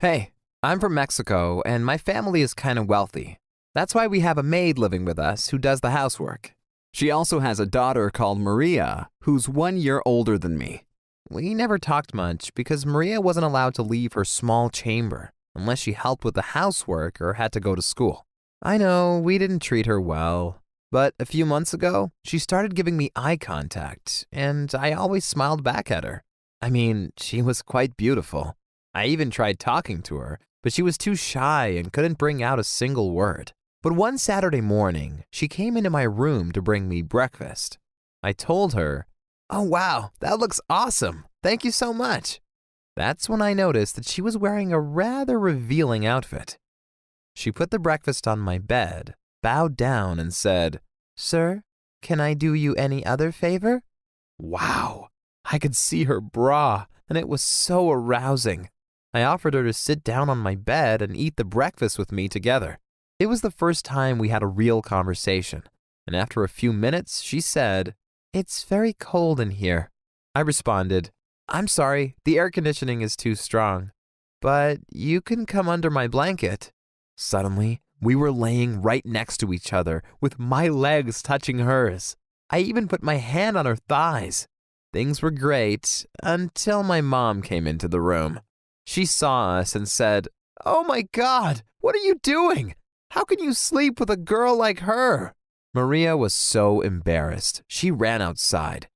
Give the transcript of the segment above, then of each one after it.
Hey, I'm from Mexico, and my family is kind of wealthy. That's why we have a maid living with us who does the housework. She also has a daughter called Maria, who's 1 year older than me. We never talked much because Maria wasn't allowed to leave her small chamber unless she helped with the housework or had to go to school. I know we didn't treat her well, but a few months ago, she started giving me eye contact, and I always smiled back at her. I mean, she was quite beautiful. I even tried talking to her, but she was too shy and couldn't bring out a single word. But one Saturday morning, she came into my room to bring me breakfast. I told her, "Oh wow, that looks awesome. Thank you so much." That's when I noticed that she was wearing a rather revealing outfit. She put the breakfast on my bed, bowed down, and said, "Sir, can I do you any other favor?" Wow, I could see her bra, and it was so arousing. I offered her to sit down on my bed and eat the breakfast with me together. It was the first time we had a real conversation, and after a few minutes, she said, "It's very cold in here." I responded, "I'm sorry, the air conditioning is too strong, but you can come under my blanket." Suddenly, we were laying right next to each other with my legs touching hers. I even put my hand on her thighs. Things were great until my mom came into the room. She saw us and said, "Oh my God, what are you doing? How can you sleep with a girl like her?" Maria was so embarrassed. She ran outside.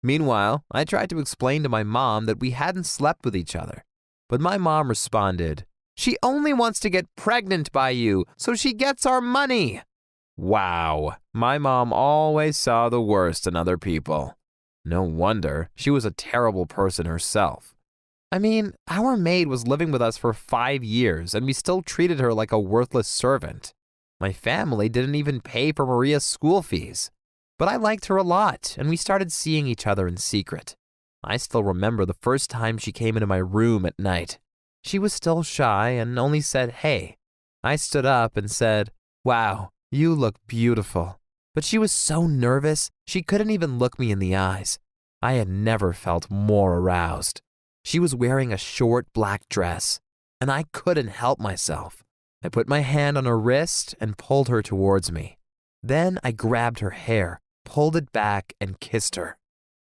Meanwhile, I tried to explain to my mom that we hadn't slept with each other. But my mom responded, "She only wants to get pregnant by you, so she gets our money." Wow, my mom always saw the worst in other people. No wonder she was a terrible person herself. I mean, our maid was living with us for 5 years, and we still treated her like a worthless servant. My family didn't even pay for Maria's school fees. But I liked her a lot, and we started seeing each other in secret. I still remember the first time she came into my room at night. She was still shy and only said, "Hey." I stood up and said, "Wow, you look beautiful." But she was so nervous, she couldn't even look me in the eyes. I had never felt more aroused. She was wearing a short black dress, and I couldn't help myself. I put my hand on her wrist and pulled her towards me. Then I grabbed her hair, pulled it back, and kissed her.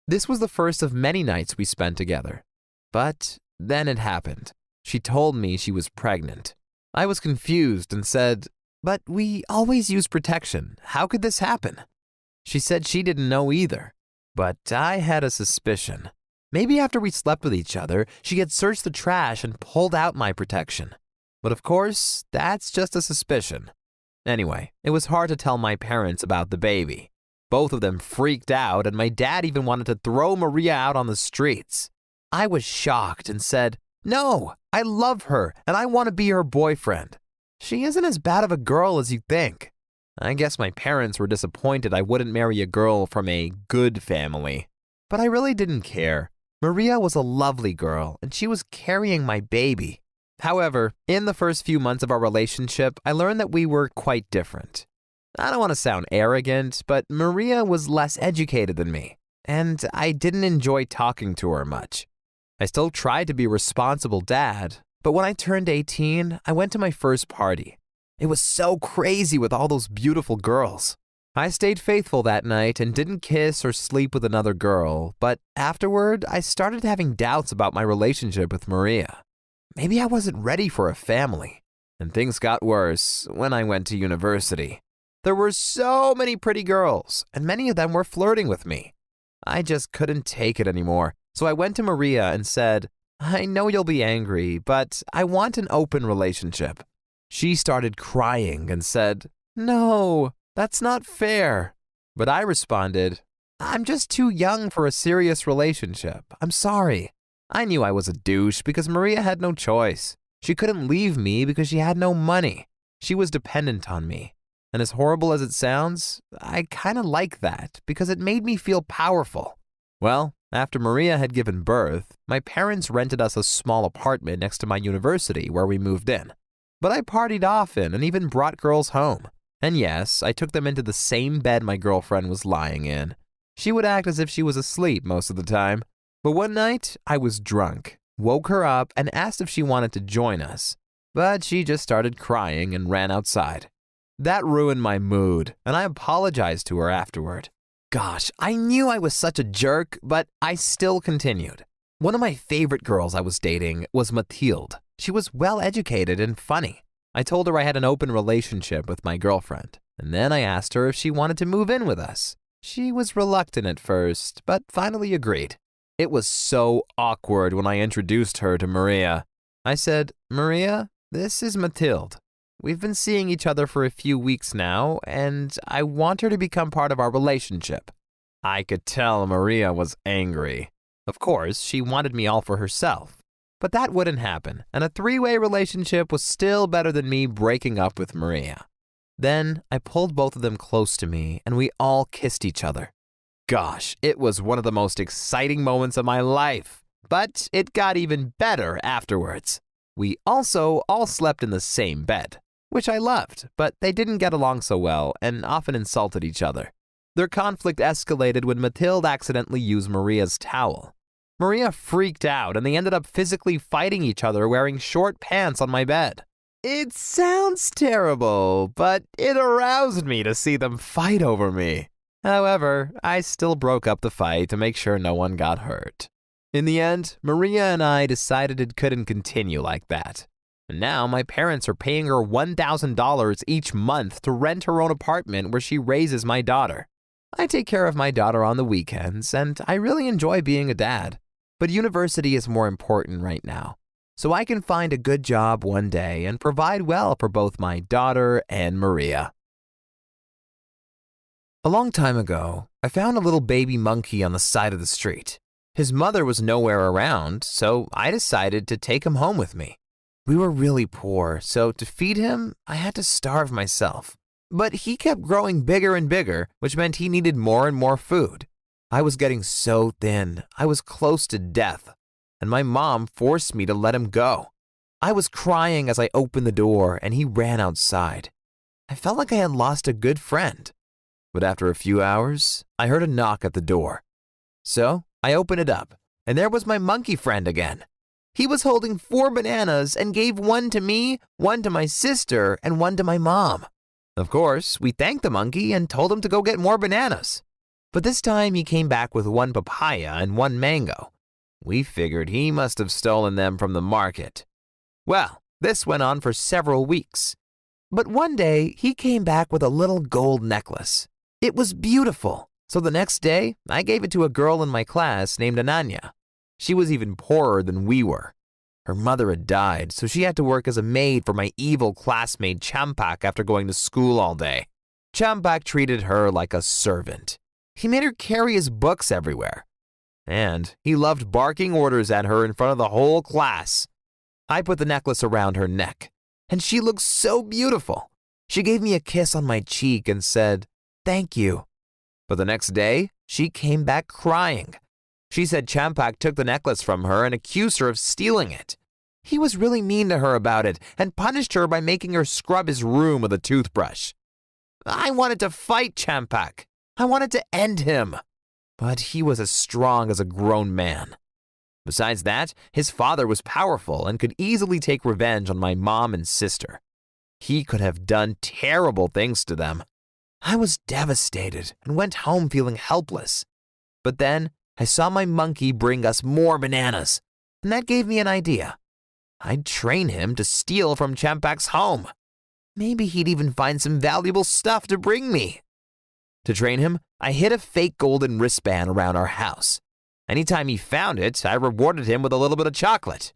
This was the first of many nights we spent together. But then it happened. She told me she was pregnant. I was confused and said, "But we always use protection. How could this happen?" She said she didn't know either. But I had a suspicion. Maybe after we slept with each other, she had searched the trash and pulled out my protection. But of course, that's just a suspicion. Anyway, it was hard to tell my parents about the baby. Both of them freaked out, and my dad even wanted to throw Maria out on the streets. I was shocked and said, "No, I love her, and I want to be her boyfriend. She isn't as bad of a girl as you think." I guess my parents were disappointed I wouldn't marry a girl from a good family. But I really didn't care. Maria was a lovely girl, and she was carrying my baby. However, in the first few months of our relationship, I learned that we were quite different. I don't want to sound arrogant, but Maria was less educated than me, and I didn't enjoy talking to her much. I still tried to be a responsible dad, but when I turned 18, I went to my first party. It was so crazy with all those beautiful girls. I stayed faithful that night and didn't kiss or sleep with another girl, but afterward, I started having doubts about my relationship with Maria. Maybe I wasn't ready for a family, and things got worse when I went to university. There were so many pretty girls, and many of them were flirting with me. I just couldn't take it anymore, so I went to Maria and said, "I know you'll be angry, but I want an open relationship." She started crying and said, "No, that's not fair." But I responded, "I'm just too young for a serious relationship. I'm sorry." I knew I was a douche because Maria had no choice. She couldn't leave me because she had no money. She was dependent on me. And as horrible as it sounds, I kind of like that because it made me feel powerful. Well, after Maria had given birth, my parents rented us a small apartment next to my university where we moved in. But I partied often and even brought girls home. And yes, I took them into the same bed my girlfriend was lying in. She would act as if she was asleep most of the time. But one night, I was drunk. woke her up, and asked if she wanted to join us. But she just started crying and ran outside. That ruined my mood, and I apologized to her afterward. Gosh, I knew I was such a jerk, but I still continued. One of my favorite girls I was dating was Mathilde. She was well educated and funny. I told her I had an open relationship with my girlfriend, and then I asked her if she wanted to move in with us. She was reluctant at first, but finally agreed. It was so awkward when I introduced her to Maria. I said, "Maria, this is Mathilde. We've been seeing each other for a few weeks now, and I want her to become part of our relationship." I could tell Maria was angry. Of course, she wanted me all for herself. But that wouldn't happen, and a three-way relationship was still better than me breaking up with Maria. Then I pulled both of them close to me, and we all kissed each other. Gosh, it was one of the most exciting moments of my life. But it got even better afterwards. We also all slept in the same bed, which I loved, but they didn't get along so well and often insulted each other. Their conflict escalated when Mathilde accidentally used Maria's towel. Maria freaked out, and they ended up physically fighting each other wearing short pants on my bed. It sounds terrible, but it aroused me to see them fight over me. However, I still broke up the fight to make sure no one got hurt. In the end, Maria and I decided it couldn't continue like that. And now my parents are paying her $1,000 each month to rent her own apartment where she raises my daughter. I take care of my daughter on the weekends, and I really enjoy being a dad. But university is more important right now, so I can find a good job one day and provide well for both my daughter and Maria. A long time ago, I found a little baby monkey on the side of the street. His mother was nowhere around, so I decided to take him home with me. We were really poor, so to feed him, I had to starve myself. But he kept growing bigger and bigger, which meant he needed more and more food. I was getting so thin, I was close to death, and my mom forced me to let him go. I was crying as I opened the door, and he ran outside. I felt like I had lost a good friend. But after a few hours, I heard a knock at the door. So I opened it up, and there was my monkey friend again. He was holding 4 bananas and gave one to me, one to my sister, and one to my mom. Of course, we thanked the monkey and told him to go get more bananas. But this time he came back with 1 papaya and 1 mango. We figured he must have stolen them from the market. Well, this went on for several weeks. But one day, he came back with a little gold necklace. It was beautiful, so the next day, I gave it to a girl in my class named Ananya. She was even poorer than we were. Her mother had died, so she had to work as a maid for my evil classmate Champak after going to school all day. Champak treated her like a servant. He made her carry his books everywhere. And he loved barking orders at her in front of the whole class. I put the necklace around her neck, and she looked so beautiful. She gave me a kiss on my cheek and said, "Thank you." But the next day, she came back crying. She said Champak took the necklace from her and accused her of stealing it. He was really mean to her about it and punished her by making her scrub his room with a toothbrush. I wanted to fight Champak. I wanted to end him. But he was as strong as a grown man. Besides that, his father was powerful and could easily take revenge on my mom and sister. He could have done terrible things to them. I was devastated and went home feeling helpless. But then I saw my monkey bring us more bananas, and that gave me an idea. I'd train him to steal from Champak's home. Maybe he'd even find some valuable stuff to bring me. To train him, I hid a fake golden wristband around our house. Anytime he found it, I rewarded him with a little bit of chocolate.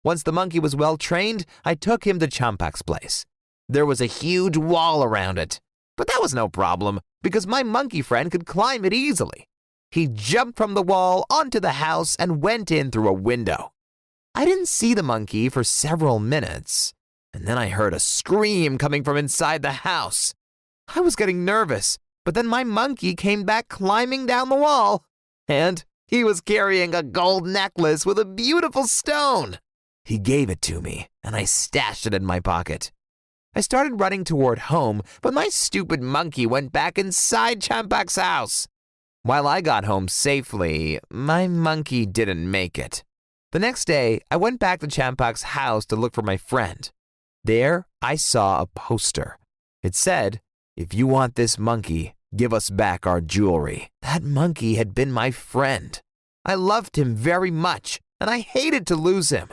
Once the monkey was well trained, I took him to Champak's place. There was a huge wall around it, but that was no problem because my monkey friend could climb it easily. He jumped from the wall onto the house and went in through a window. I didn't see the monkey for several minutes, and then I heard a scream coming from inside the house. I was getting nervous, but then my monkey came back climbing down the wall, and he was carrying a gold necklace with a beautiful stone. He gave it to me, and I stashed it in my pocket. I started running toward home, but my stupid monkey went back inside Champak's house. While I got home safely, my monkey didn't make it. The next day, I went back to Champak's house to look for my friend. There, I saw a poster. It said, "If you want this monkey, give us back our jewelry." That monkey had been my friend. I loved him very much, and I hated to lose him.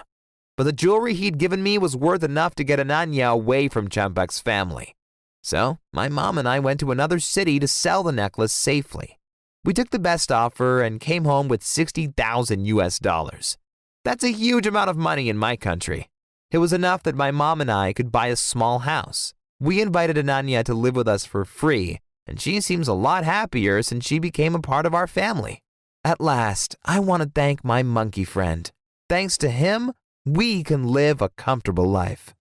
But the jewelry he'd given me was worth enough to get Ananya away from Champak's family. So, my mom and I went to another city to sell the necklace safely. We took the best offer and came home with 60,000 US dollars. That's a huge amount of money in my country. It was enough that my mom and I could buy a small house. We invited Ananya to live with us for free, and she seems a lot happier since she became a part of our family. At last, I want to thank my monkey friend. Thanks to him, we can live a comfortable life.